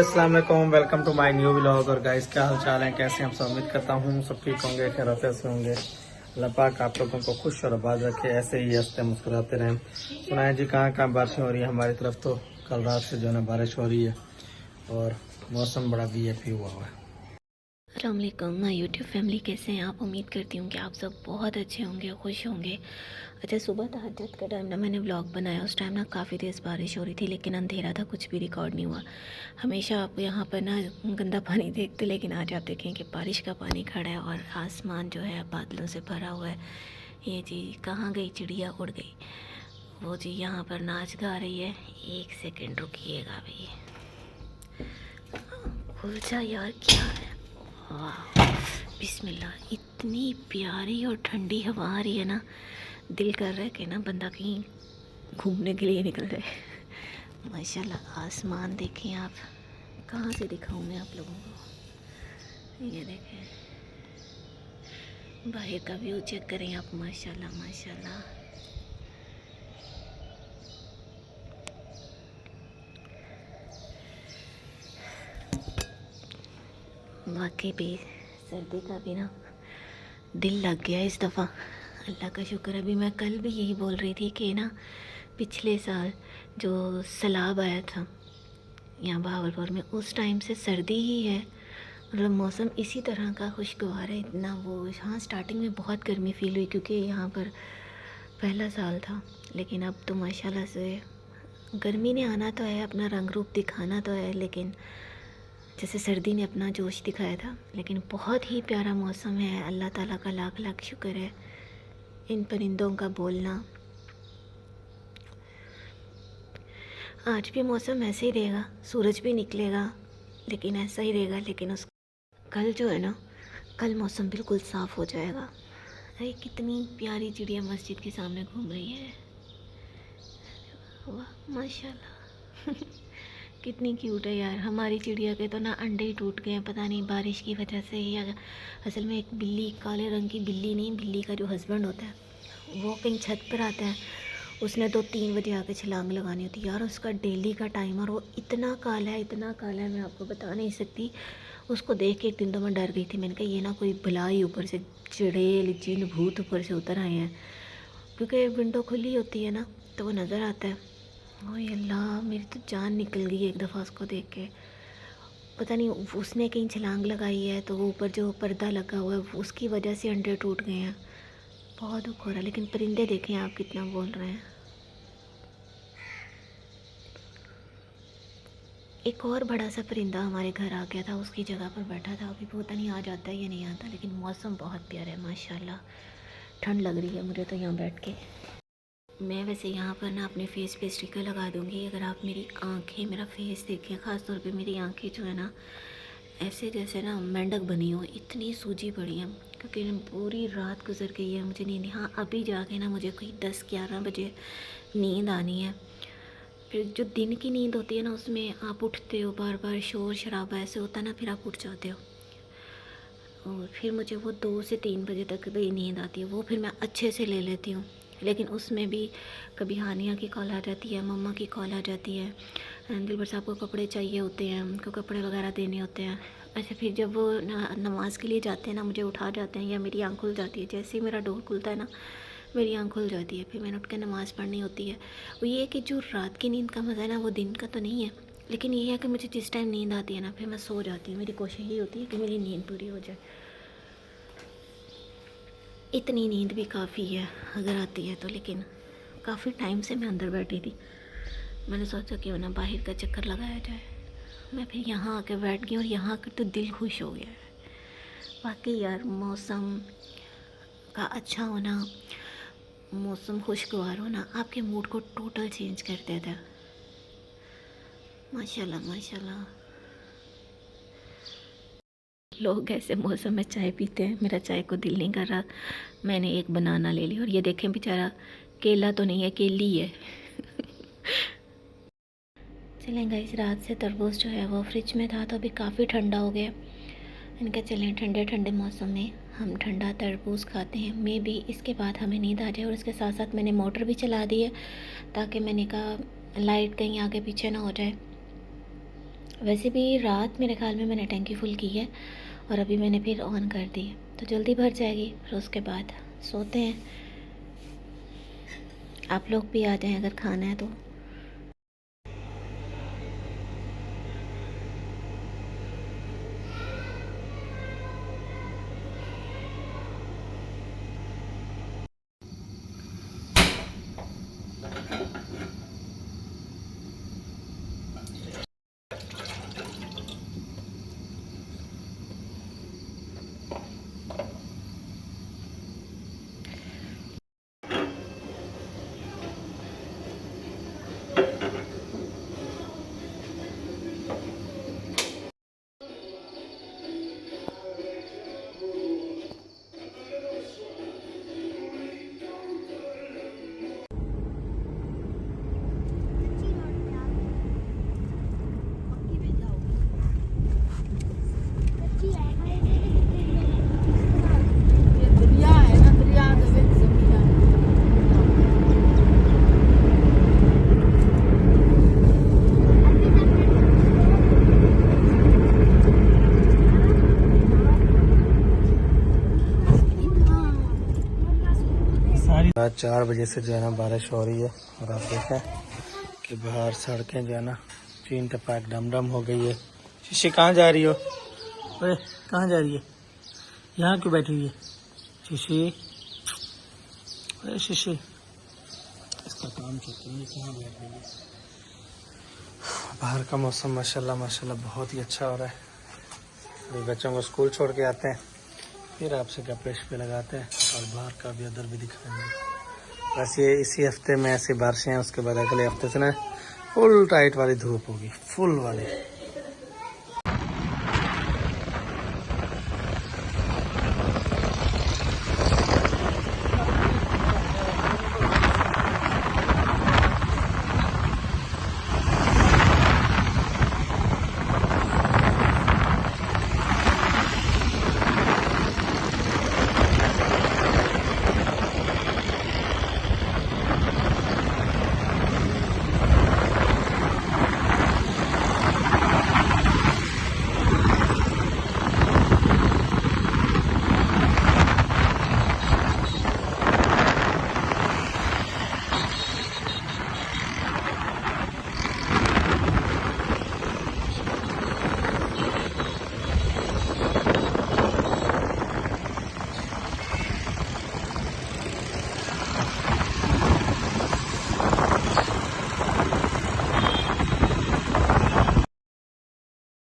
अस्सलाम वालेकुम, welcome to my new vlog. और गाइस क्या हाल चाल है, कैसे हैं आप सब? उम्मीद करता हूँ सब ठीक होंगे, खैरियत से होंगे। अल्लाह पाक आप लोगों को खुश और आबाद रखे, ऐसे ही हंसते मुस्कुराते रहें। सुनाए जी कहाँ कहाँ बारिशें हो रही है। हमारी तरफ तो कल रात से जो है ना बारिश हो रही है और मौसम बड़ा वीआईपी हुआ है। अस्सलाम वालेकुम माय यूट्यूब फैमिली, कैसे हैं आप? उम्मीद करती हूँ कि आप सब बहुत अच्छे होंगे, खुश होंगे। अच्छा, सुबह तहज्जुद का टाइम ना मैंने व्लॉग बनाया, उस टाइम ना काफ़ी तेज़ बारिश हो रही थी, लेकिन अंधेरा था, कुछ भी रिकॉर्ड नहीं हुआ। हमेशा आप यहाँ पर ना गंदा पानी देखते, लेकिन आज आप देखें कि बारिश का पानी खड़ा है और आसमान जो है बादलों से भरा हुआ है। ये जी कहाँ गई चिड़िया? उड़ गई। वो जी यहाँ पर नाच गा रही है। एक सेकेंड रुकिएगा भाई, खुल जा यार, क्या है? वाह, बिस्मिल्लाह, इतनी प्यारी और ठंडी हवा आ रही है ना, दिल कर रहा है कि ना बंदा कहीं घूमने के लिए निकल जाए। माशाल्लाह, आसमान देखें आप। कहाँ से दिखाऊं मैं आप लोगों को? ये देखें, बाहर का व्यू चेक करें आप। माशाल्लाह माशाल्लाह, वाकई भी सर्दी का भी ना दिल लग गया इस दफ़ा। अल्लाह का शुक्र। अभी मैं कल भी यही बोल रही थी कि ना पिछले साल जो सैलाब आया था यहाँ बहावलपुर में, उस टाइम से सर्दी ही है। मतलब मौसम इसी तरह का खुशगवार है इतना। वो हाँ, स्टार्टिंग में बहुत गर्मी फील हुई क्योंकि यहाँ पर पहला साल था, लेकिन अब तो माशाल्लाह से गर्मी ने आना तो है, अपना रंग रूप दिखाना तो है, लेकिन जैसे सर्दी ने अपना जोश दिखाया था। लेकिन बहुत ही प्यारा मौसम है, अल्लाह ताला का लाख लाख शुक्र है। इन परिंदों का बोलना, आज भी मौसम ऐसे ही रहेगा, सूरज भी निकलेगा, लेकिन ऐसा ही रहेगा। लेकिन उस कल जो है ना, कल मौसम बिल्कुल साफ़ हो जाएगा। अरे कितनी प्यारी चिड़िया मस्जिद के सामने घूम रही है। वाह माशाल्लाह। कितनी क्यूट है यार। हमारी चिड़िया के तो ना अंडे ही टूट गए हैं, पता नहीं बारिश की वजह से ही। असल में एक बिल्ली, काले रंग की बिल्ली नहीं, बिल्ली का जो हस्बैंड होता है वो कहीं छत पर आता है, उसने तो 3 बजे आके छलांग लगानी होती है यार। उसका डेली का टाइमर, वो इतना काला है, इतना काला है, मैं आपको बता नहीं सकती। उसको देख के एक दिन तो मैं डर गई थी। मैंने कहा ये ना कोई भलाई ऊपर से, चुड़ैल जिन भूत ऊपर से उतर आए हैं, क्योंकि विंडो खुली होती है ना तो वो नज़र आता है। ओह अल्लाह, मेरी तो जान निकल गई एक दफ़ा उसको देख के। पता नहीं उसने कहीं छलांग लगाई है तो वो ऊपर जो पर्दा लगा हुआ है उसकी वजह से अंडे टूट गए हैं। बहुत दुख हो रहा है। लेकिन परिंदे देखें आप कितना बोल रहे हैं। एक और बड़ा सा परिंदा हमारे घर आ गया था, उसकी जगह पर बैठा था। अभी पता नहीं आ जाता है या नहीं आता, लेकिन मौसम बहुत प्यारा है माशाल्लाह। ठंड लग रही है मुझे तो यहाँ बैठ के। मैं वैसे यहाँ पर ना अपने फेस पे स्टिकर लगा दूँगी। अगर आप मेरी आंखें, मेरा फेस देखें, ख़ास तौर पे मेरी आंखें जो है ना ऐसे जैसे ना मेंढक बनी हो, इतनी सूजी पड़ी है, क्योंकि पूरी रात गुजर गई है, मुझे नींद। हाँ, अभी जाके ना मुझे कोई 10-11 बजे नींद आनी है। फिर जो दिन की नींद होती है ना, उसमें आप उठते हो, बार बार शोर शराबा ऐसे होता है ना, फिर आप उठ जाते हो। और फिर मुझे वो 2 से 3 बजे तक भी नींद आती है, वो फिर मैं अच्छे से ले लेती हूँ। लेकिन उसमें भी कभी हानिया की कॉल आ जाती है, मम्मा की कॉल आ जाती है, दिलबर साहब को कपड़े चाहिए होते हैं, उनको कपड़े वगैरह देने होते हैं। अच्छा, फिर जब वो नमाज़ के लिए जाते हैं ना, मुझे उठा जाते हैं या मेरी आँख खुल जाती है। जैसे ही मेरा डोर खुलता है ना, मेरी आँख खुल जाती है, फिर मैंने उठ के नमाज़ पढ़नी होती है। वो ये है कि जो रात की नींद का मज़ा है ना, वो दिन का तो नहीं है, लेकिन ये है कि मुझे जिस टाइम नींद आती है ना, फिर मैं सो जाती हूँ। मेरी कोशिश ये होती है कि मेरी नींद पूरी हो जाए। इतनी नींद भी काफ़ी है अगर आती है तो। लेकिन काफ़ी टाइम से मैं अंदर बैठी थी, मैंने सोचा क्यों ना बाहर का चक्कर लगाया जाए। मैं फिर यहाँ आके बैठ गई और यहाँ आकर तो दिल खुश हो गया है। बाकी यार, मौसम का अच्छा होना, मौसम खुशगवार होना आपके मूड को टोटल चेंज कर देता है। माशाल्लाह माशाल्लाह। लोग ऐसे मौसम में चाय पीते हैं, मेरा चाय को दिल नहीं कर रहा। मैंने एक बनाना ले लिया और ये देखें बेचारा, केला तो नहीं है, केली है। चलें गाइस, रात से तरबूज जो है वो फ्रिज में था तो अभी काफ़ी ठंडा हो गया। इनका चलें ठंडे ठंडे मौसम में हम ठंडा तरबूज खाते हैं। मे भी इसके बाद हमें नींद आ जाए। और इसके साथ साथ मैंने मोटर भी चला दी है, ताकि मैंने कहा लाइट कहीं आगे पीछे ना हो जाए। वैसे भी रात मेरे ख्याल में मैंने टैंकी फुल की है और अभी मैंने फिर ऑन कर दी, तो जल्दी भर जाएगी। फिर उसके बाद सोते हैं। आप लोग भी आ जाएं अगर खाना है तो। रात 4 बजे से जो है ना बारिश हो रही है और आप देखें कि बाहर सड़कें जो है ना चीन टपाक डम डम हो गई है। शीशी कहाँ जा रही हो? अरे कहाँ जा रही है? यहाँ क्यों बैठी हुई है शीशी? अरे शीशी, इसका काम चलता है, कहाँ बैठ गई है? बाहर का मौसम माशाल्लाह माशाल्लाह बहुत ही अच्छा हो रहा है। अभी बच्चों को स्कूल छोड़ के आते हैं, फिर आपसे गप्पे शप्पे लगाते हैं और बाहर का भी अदर भी दिखाएंगे। बस ये इसी हफ्ते में ऐसी बारिशें हैं, उसके बाद अगले हफ्ते से ना फुल टाइट वाली धूप होगी, फुल वाली।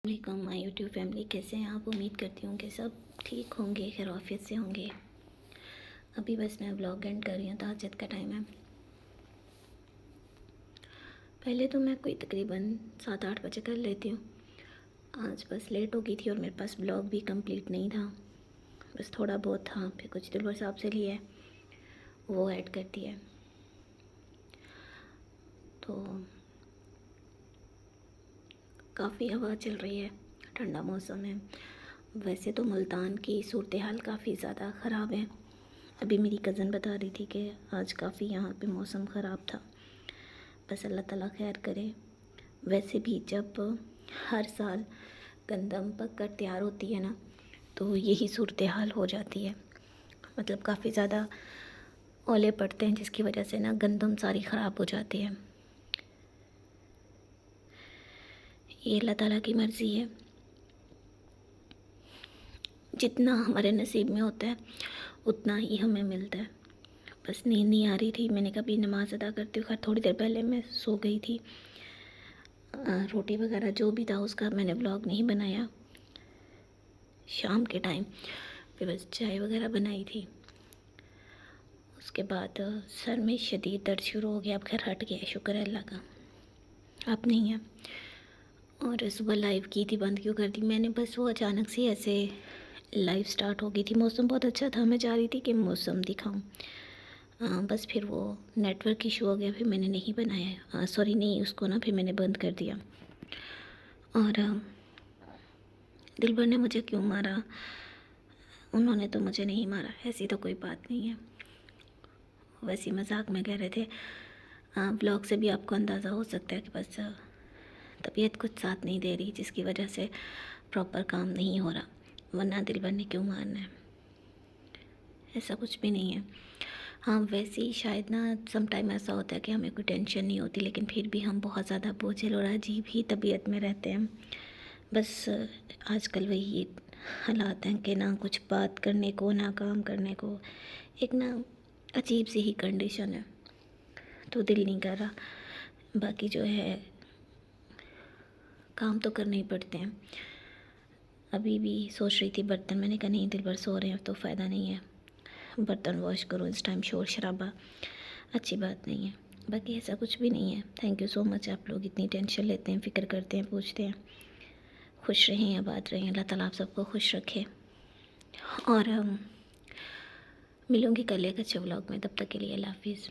वालेकुम माय यूट्यूब फैमिली, कैसे हैं आप? उम्मीद करती हूँ कि सब ठीक होंगे, खैरियत से होंगे। अभी बस मैं ब्लॉग एंड कर रही हूँ, तहज्जुद का टाइम है। पहले तो मैं कोई तकरीबन 7-8 बजे कर लेती हूँ। आज बस लेट हो गई थी और मेरे पास ब्लॉग भी कंप्लीट नहीं था, बस थोड़ा बहुत था। फिर कुछ दिलवर साहब से लिया है, वो ऐड कर दिया है। तो काफ़ी हवा चल रही है, ठंडा मौसम है। वैसे तो मुल्तान की सूरत हाल काफ़ी ज़्यादा ख़राब है। अभी मेरी कज़न बता रही थी कि आज काफ़ी यहाँ पे मौसम ख़राब था। बस अल्लाह ताला खैर करे। वैसे भी जब हर साल गंदम पक कर तैयार होती है ना, तो यही सूरत हाल हो जाती है। मतलब काफ़ी ज़्यादा ओले पड़ते हैं, जिसकी वजह से ना गंदम सारी ख़राब हो जाती है। ये अल्लाह ताला की मर्ज़ी है, जितना हमारे नसीब में होता है उतना ही हमें मिलता है। बस नींद नहीं आ रही थी, मैंने कभी नमाज़ अदा करती हूँ। खैर थोड़ी देर पहले मैं सो गई थी। रोटी वगैरह जो भी था उसका मैंने व्लॉग नहीं बनाया। शाम के टाइम पे बस चाय वगैरह बनाई थी। उसके बाद सर में शदीद दर्द शुरू हो गया। अब खैर हट गया, शुक्र है अल्लाह का, अब नहीं है। और सुबह लाइव की थी, बंद क्यों कर दी मैंने? बस वो अचानक से ऐसे लाइव स्टार्ट हो गई थी। मौसम बहुत अच्छा था, मैं चाह रही थी कि मौसम दिखाऊं। बस फिर वो नेटवर्क इशू हो गया, फिर मैंने नहीं बनाया। सॉरी नहीं, उसको ना फिर मैंने बंद कर दिया। और दिलबर ने मुझे क्यों मारा? उन्होंने तो मुझे नहीं मारा, ऐसी तो कोई बात नहीं है। वैसे मजाक में कह रहे थे। ब्लॉग से भी आपको अंदाज़ा हो सकता है कि बस तबीयत कुछ साथ नहीं दे रही, जिसकी वजह से प्रॉपर काम नहीं हो रहा, वरना दिल भर ने क्यों मारना है, ऐसा कुछ भी नहीं है। हाँ वैसे ही शायद ना सम टाइम ऐसा होता है कि हमें कोई टेंशन नहीं होती, लेकिन फिर भी हम बहुत ज़्यादा बोझिल और अजीब ही तबीयत में रहते हैं। बस आजकल वही हालात हैं कि ना कुछ बात करने को, ना काम करने को, एक ना अजीब सी ही कंडीशन है, तो दिल नहीं कर रहा। बाकी जो है काम तो करने ही पड़ते हैं। अभी भी सोच रही थी बर्तन, मैंने कहा नहीं दिल भर सो रहे हैं तो फ़ायदा नहीं है, बर्तन वॉश करो इस टाइम, शोर शराबा अच्छी बात नहीं है। बाकी ऐसा कुछ भी नहीं है। थैंक यू सो मच, आप लोग इतनी टेंशन लेते हैं, फ़िक्र करते हैं, पूछते हैं। खुश रहें, आबाद रहें, अल्लाह ताला आप सबको खुश रखे। और मिलूँगी कल एक अच्छे व्लॉग में, तब तक के लिए अल्लाह हाफिज़।